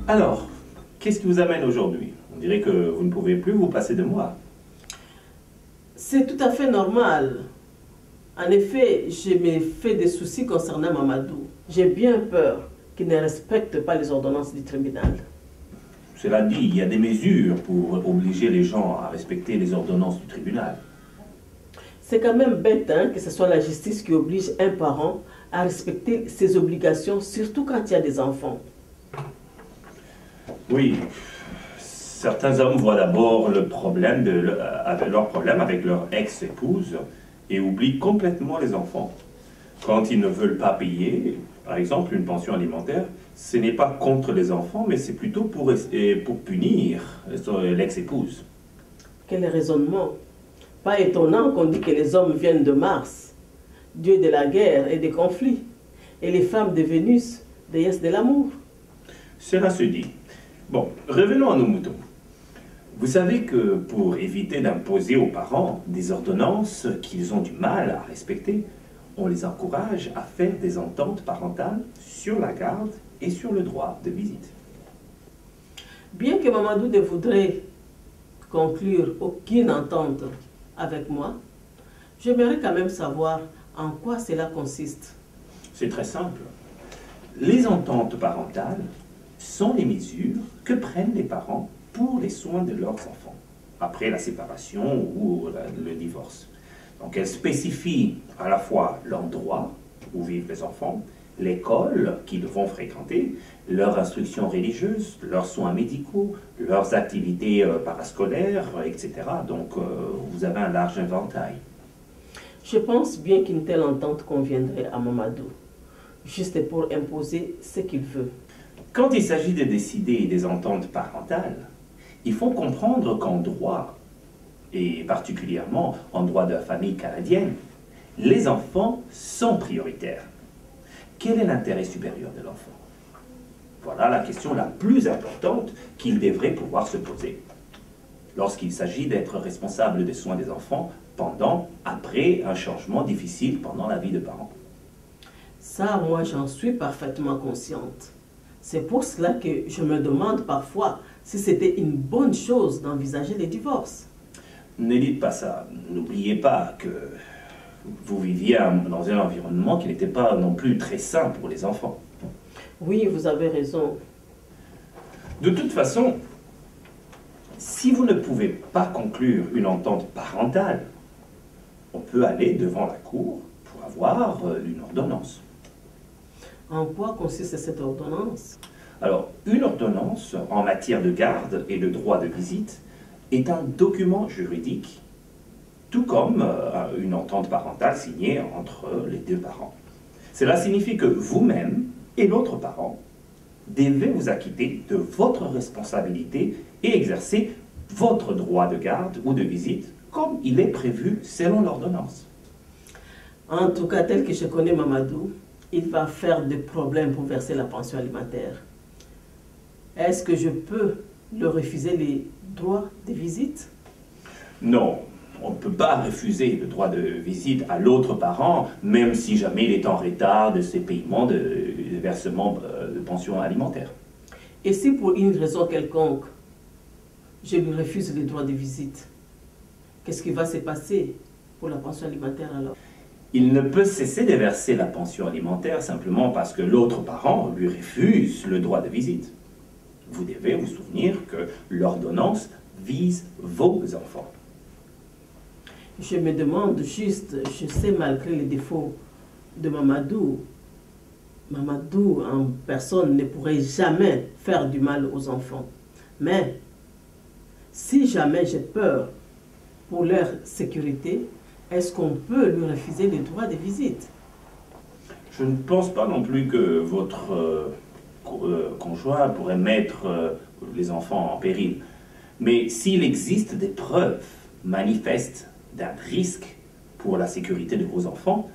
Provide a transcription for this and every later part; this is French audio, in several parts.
Alors, qu'est-ce qui vous amène aujourd'hui? On dirait que vous ne pouvez plus vous passer de moi. C'est tout à fait normal. En effet, je me fais des soucis concernant Mamadou. J'ai bien peur qu'il ne respecte pas les ordonnances du tribunal. Cela dit, il y a des mesures pour obliger les gens à respecter les ordonnances du tribunal. C'est quand même bête hein, que ce soit la justice qui oblige un parent à respecter ses obligations, surtout quand il y a des enfants. Oui, certains hommes voient d'abord le problème leur problème avec leur ex-épouse et oublient complètement les enfants. Quand ils ne veulent pas payer, par exemple, une pension alimentaire, ce n'est pas contre les enfants, mais c'est plutôt pour punir l'ex-épouse. Quel raisonnement! Pas étonnant qu'on dit que les hommes viennent de Mars, dieu de la guerre et des conflits, et les femmes de Vénus, déesse de l'amour. Cela se dit. Bon, revenons à nos moutons. Vous savez que pour éviter d'imposer aux parents des ordonnances qu'ils ont du mal à respecter, on les encourage à faire des ententes parentales sur la garde et sur le droit de visite. Bien que Mamadou ne voudrait conclure aucune entente avec moi, j'aimerais quand même savoir en quoi cela consiste. C'est très simple. Les ententes parentales sont les mesures que prennent les parents pour les soins de leurs enfants, après la séparation ou le divorce. Donc elles spécifient à la fois l'endroit où vivent les enfants, l'école qu'ils vont fréquenter, leur instruction religieuse, leurs soins médicaux, leurs activités parascolaires, etc. Donc vous avez un large éventail. Je pense bien qu'une telle entente conviendrait à Mamadou, juste pour imposer ce qu'il veut. Quand il s'agit de décider des ententes parentales, il faut comprendre qu'en droit, et particulièrement en droit de la famille canadienne, les enfants sont prioritaires. Quel est l'intérêt supérieur de l'enfant? Voilà la question la plus importante qu'il devrait pouvoir se poser lorsqu'il s'agit d'être responsable des soins des enfants après un changement difficile pendant la vie de parents. Ça, moi, j'en suis parfaitement consciente. C'est pour cela que je me demande parfois si c'était une bonne chose d'envisager les divorces. Ne dites pas ça. N'oubliez pas que vous viviez dans un environnement qui n'était pas non plus très sain pour les enfants. Oui, vous avez raison. De toute façon, si vous ne pouvez pas conclure une entente parentale, on peut aller devant la cour pour avoir une ordonnance. En quoi consiste cette ordonnance? Alors, une ordonnance en matière de garde et de droit de visite est un document juridique, tout comme une entente parentale signée entre les deux parents. Cela signifie que vous-même et l'autre parent devez vous acquitter de votre responsabilité et exercer votre droit de garde ou de visite comme il est prévu selon l'ordonnance. En tout cas, tel que je connais Mamadou, il va faire des problèmes pour verser la pension alimentaire. Est-ce que je peux lui refuser les droits de visite? Non, on ne peut pas refuser le droit de visite à l'autre parent, même si jamais il est en retard de ses paiements de versement de pension alimentaire. Et si pour une raison quelconque, je lui refuse les droits de visite, qu'est-ce qui va se passer pour la pension alimentaire alors? Il ne peut cesser de verser la pension alimentaire simplement parce que l'autre parent lui refuse le droit de visite. Vous devez vous souvenir que l'ordonnance vise vos enfants. Je me demande juste, je sais malgré les défauts de Mamadou, Mamadou en personne ne pourrait jamais faire du mal aux enfants. Mais si jamais j'ai peur pour leur sécurité, est-ce qu'on peut lui refuser les droits de visite? Je ne pense pas non plus que votre conjoint pourrait mettre les enfants en péril. Mais s'il existe des preuves manifestes d'un risque pour la sécurité de vos enfants,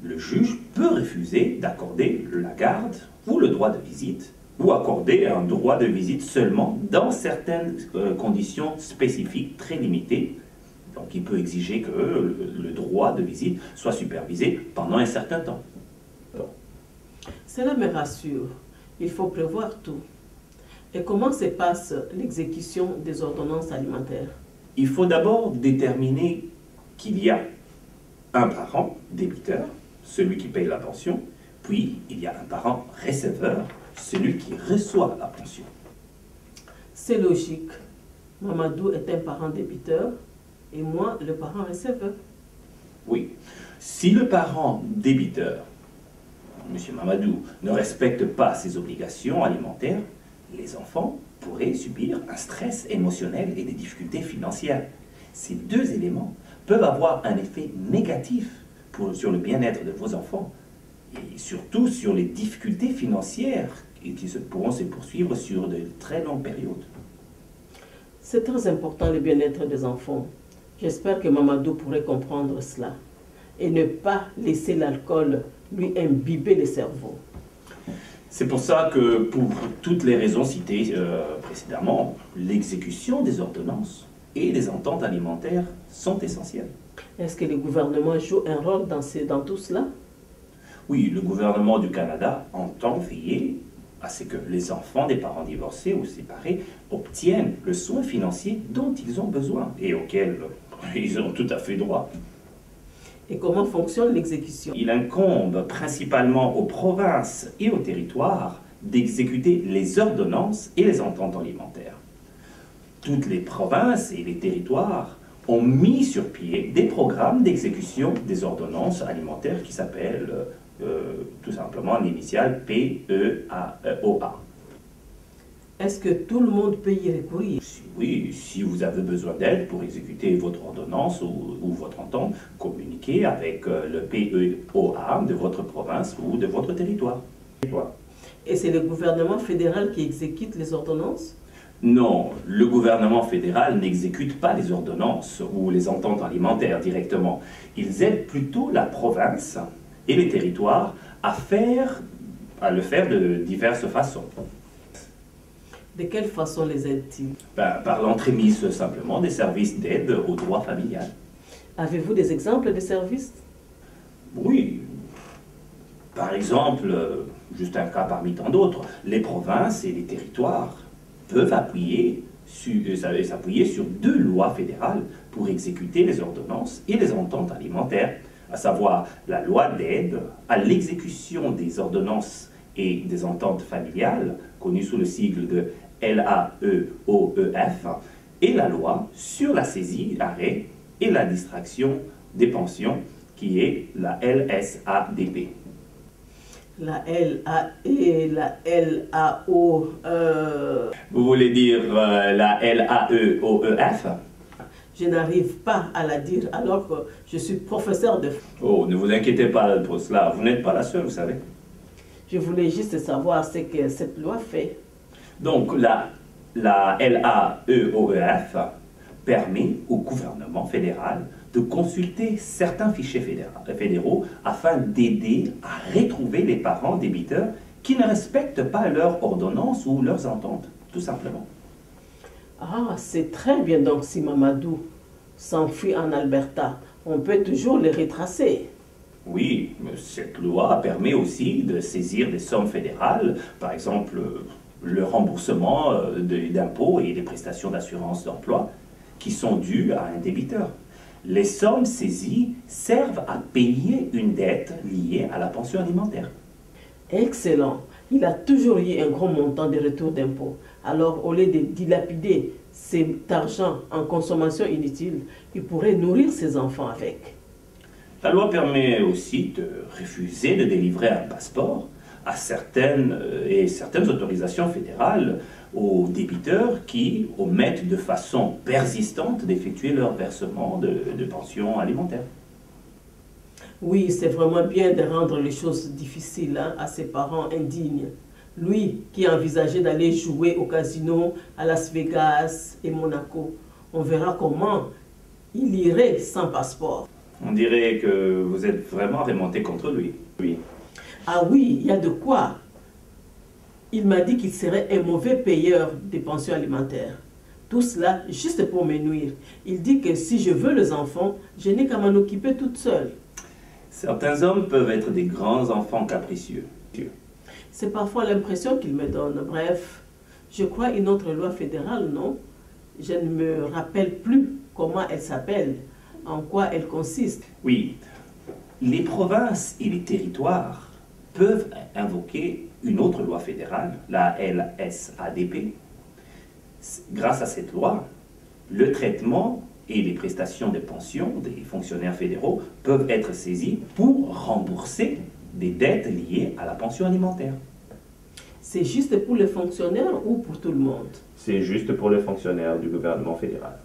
le juge peut refuser d'accorder la garde ou le droit de visite, ou accorder un droit de visite seulement dans certaines conditions spécifiques très limitées. Donc il peut exiger que le droit de visite soit supervisé pendant un certain temps. Cela me rassure. Il faut prévoir tout. Et comment se passe l'exécution des ordonnances alimentaires? Il faut d'abord déterminer qu'il y a un parent débiteur, celui qui paye la pension, puis il y a un parent receveur, celui qui reçoit la pension. C'est logique. Mamadou est un parent débiteur et moi le parent receveur. Oui. Si le parent débiteur, M. Mamadou, ne respecte pas ses obligations alimentaires, les enfants pourraient subir un stress émotionnel et des difficultés financières. Ces deux éléments peuvent avoir un effet négatif sur le bien-être de vos enfants et surtout sur les difficultés financières qui pourront se poursuivre sur de très longues périodes. C'est très important le bien-être des enfants. J'espère que Mamadou pourrait comprendre cela et ne pas laisser l'alcool lui imbiber le cerveau. C'est pour ça que, pour toutes les raisons citées précédemment, l'exécution des ordonnances et des ententes alimentaires sont essentielles. Est-ce que le gouvernement joue un rôle dans tout cela? Oui, le gouvernement du Canada entend veiller à ce que les enfants des parents divorcés ou séparés obtiennent le soin financier dont ils ont besoin et auquel ils ont tout à fait droit. Et comment fonctionne l'exécution? Il incombe principalement aux provinces et aux territoires d'exécuter les ordonnances et les ententes alimentaires. Toutes les provinces et les territoires ont mis sur pied des programmes d'exécution des ordonnances alimentaires qui s'appellent tout simplement l'initiale PEAOA. Est-ce que tout le monde peut y recourir? Oui, si vous avez besoin d'aide pour exécuter votre ordonnance ou votre entente, communiquez avec le PEOA de votre province ou de votre territoire. Et c'est le gouvernement fédéral qui exécute les ordonnances? Non, le gouvernement fédéral n'exécute pas les ordonnances ou les ententes alimentaires directement. Ils aident plutôt la province et les territoires à le faire de diverses façons. De quelle façon les aide-t-il? Par l'entremise simplement des services d'aide au droit familial. Avez-vous des exemples de services? Oui. Par exemple, juste un cas parmi tant d'autres, les provinces et les territoires peuvent s'appuyer sur deux lois fédérales pour exécuter les ordonnances et les ententes alimentaires, à savoir la loi d'aide à l'exécution des ordonnances et des ententes familiales, connue sous le sigle de LAEOEF, et la loi sur la saisie, arrêt et la distraction des pensions, qui est la LSADP. La LA et la LAO. Vous voulez dire la LAEOEF? Je n'arrive pas à la dire alors que je suis professeur de... Oh, ne vous inquiétez pas pour cela, vous n'êtes pas la seule, vous savez. Je voulais juste savoir ce que cette loi fait. Donc, la LAEOEF permet au gouvernement fédéral de consulter certains fichiers fédéraux afin d'aider à retrouver les parents débiteurs qui ne respectent pas leurs ordonnances ou leurs ententes, tout simplement. Ah, c'est très bien donc si Mamadou s'enfuit en Alberta, on peut toujours les retracer. Oui, cette loi permet aussi de saisir des sommes fédérales, par exemple le remboursement d'impôts et des prestations d'assurance d'emploi qui sont dues à un débiteur. Les sommes saisies servent à payer une dette liée à la pension alimentaire. Excellent. Il a toujours eu un gros montant de retour d'impôts. Alors, au lieu de dilapider cet argent en consommation inutile, il pourrait nourrir ses enfants avec. La loi permet aussi de refuser de délivrer un passeport à certaines autorisations fédérales aux débiteurs qui omettent de façon persistante d'effectuer leur versement de pension alimentaire. Oui, c'est vraiment bien de rendre les choses difficiles à ses parents indignes. Lui qui envisageait d'aller jouer au casino à Las Vegas et Monaco, on verra comment il irait sans passeport. On dirait que vous êtes vraiment remonté contre lui. Oui. Ah oui, il y a de quoi. Il m'a dit qu'il serait un mauvais payeur des pensions alimentaires. Tout cela juste pour me nuire. Il dit que si je veux les enfants, je n'ai qu'à m'en occuper toute seule. Certains hommes peuvent être des grands enfants capricieux. C'est parfois l'impression qu'il me donne. Bref, je crois, une autre loi fédérale, non? Je ne me rappelle plus comment elle s'appelle, en quoi elle consiste. Oui, les provinces et les territoires peuvent invoquer une autre loi fédérale, la LSADP. Grâce à cette loi, le traitement et les prestations de pension des fonctionnaires fédéraux peuvent être saisis pour rembourser des dettes liées à la pension alimentaire. C'est juste pour les fonctionnaires ou pour tout le monde? C'est juste pour les fonctionnaires du gouvernement fédéral.